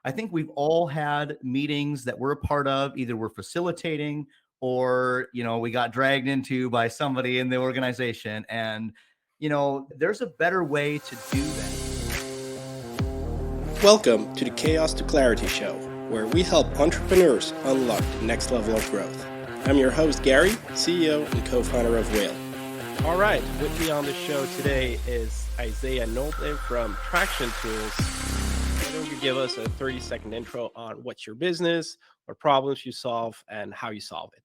I think we've all had meetings that we're a part of, either we're facilitating or, we got dragged into by somebody in the organization. And, there's a better way to do that. Welcome to the Chaos to Clarity Show, where we help entrepreneurs unlock the next level of growth. I'm your host, Gary, CEO and co-founder of Whale. All right, with me on the show today is Isaiah Nolte from Traction Tools. Why don't you give us a 30-second intro on what's your business, what problems you solve, and how you solve it?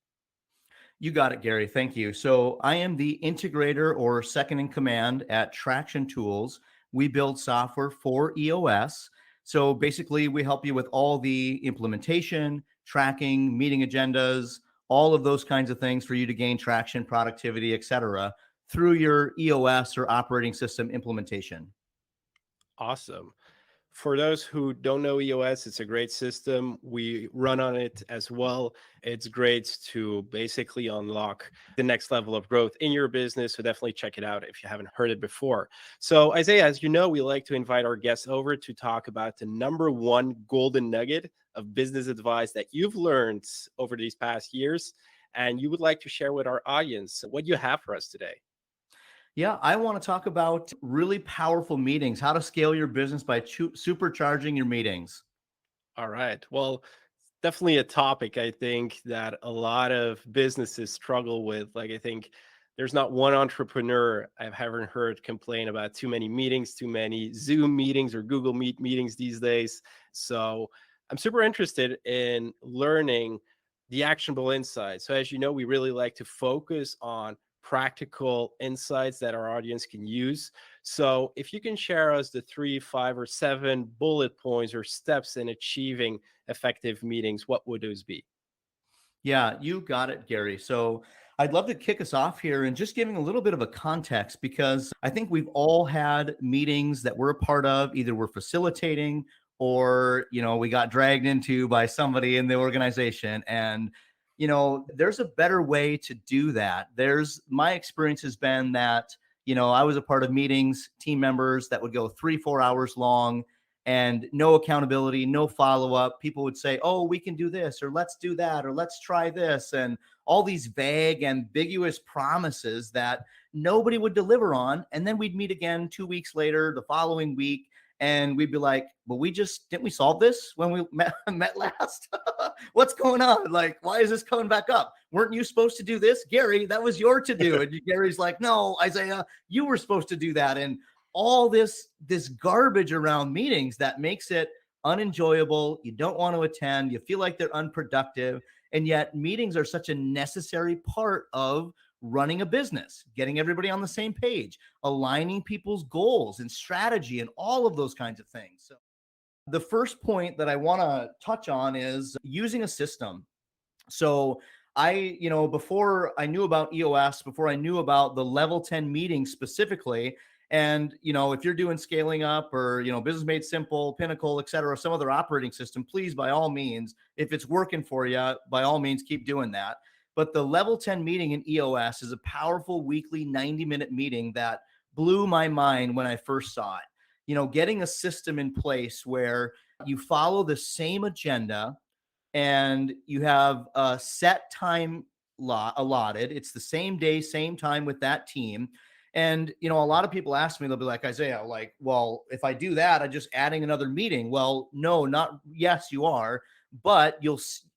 You got it, Gary. Thank you. So I am the integrator or second in command at Traction Tools. We build software for EOS. So basically, we help you with all the implementation, tracking, meeting agendas, all of those kinds of things for you to gain traction, productivity, et cetera, through your EOS or operating system implementation. Awesome. For those who don't know EOS, it's a great system. We run on it as well. It's great to basically unlock the next level of growth in your business. So definitely check it out if you haven't heard it before. So Isaiah, as you know, we like to invite our guests over to talk about the number one golden nugget of business advice that you've learned over these past years, and you would like to share with our audience. What do you have for us today? Yeah, I want to talk about really powerful meetings, how to scale your business by supercharging your meetings. All right. Well, definitely a topic I think that a lot of businesses struggle with. Like, I think there's not one entrepreneur I haven't heard complain about too many meetings, too many Zoom meetings or Google Meet meetings these days. So I'm super interested in learning the actionable insights. So as you know, we really like to focus on practical insights that our audience can use. So if you can share us the 3, 5, or 7 bullet points or steps in achieving effective meetings, what would those be? Yeah, you got it, Gary. So I'd love to kick us off here and just giving a little bit of a context, because I think we've all had meetings that we're a part of, either we're facilitating or, we got dragged into by somebody in the organization. And there's a better way to do that. My experience has been that, I was a part of meetings, team members that would go 3-4 hours long and no accountability, no follow-up. People would say, oh, we can do this, or let's do that, or let's try this. And all these vague, ambiguous promises that nobody would deliver on. And then we'd meet again 2 weeks later, the following week, and we'd be like, well, didn't we solve this when we met last? What's going on? Like, why is this coming back up? Weren't you supposed to do this? Gary, that was your to do. And Gary's like, no, Isaiah, you were supposed to do that. And all this garbage around meetings that makes it unenjoyable. You don't want to attend. You feel like they're unproductive. And yet meetings are such a necessary part of running a business, getting everybody on the same page, aligning people's goals and strategy and all of those kinds of things. So the first point that I want to touch on is using a system. So before I knew about EOS, before I knew about the level 10 meetings specifically, and, if you're doing scaling up or, Business Made Simple, Pinnacle, et cetera, some other operating system, please, by all means, if it's working for you, by all means, keep doing that. But the level 10 meeting in EOS is a powerful weekly 90-minute meeting that blew my mind when I first saw it. Getting a system in place where you follow the same agenda and you have a set time allotted. It's the same day, same time with that team. And, a lot of people ask me, they'll be like, Isaiah, well, if I do that, I'm just adding another meeting. Well, no, yes, you are. But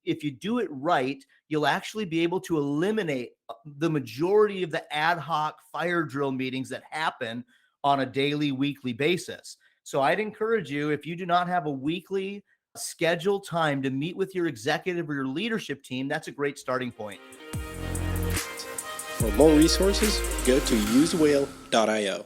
if you do it right, you'll actually be able to eliminate the majority of the ad hoc fire drill meetings that happen on a daily, weekly basis. So I'd encourage you, if you do not have a weekly scheduled time to meet with your executive or your leadership team, that's a great starting point. For more resources, go to usewhale.io.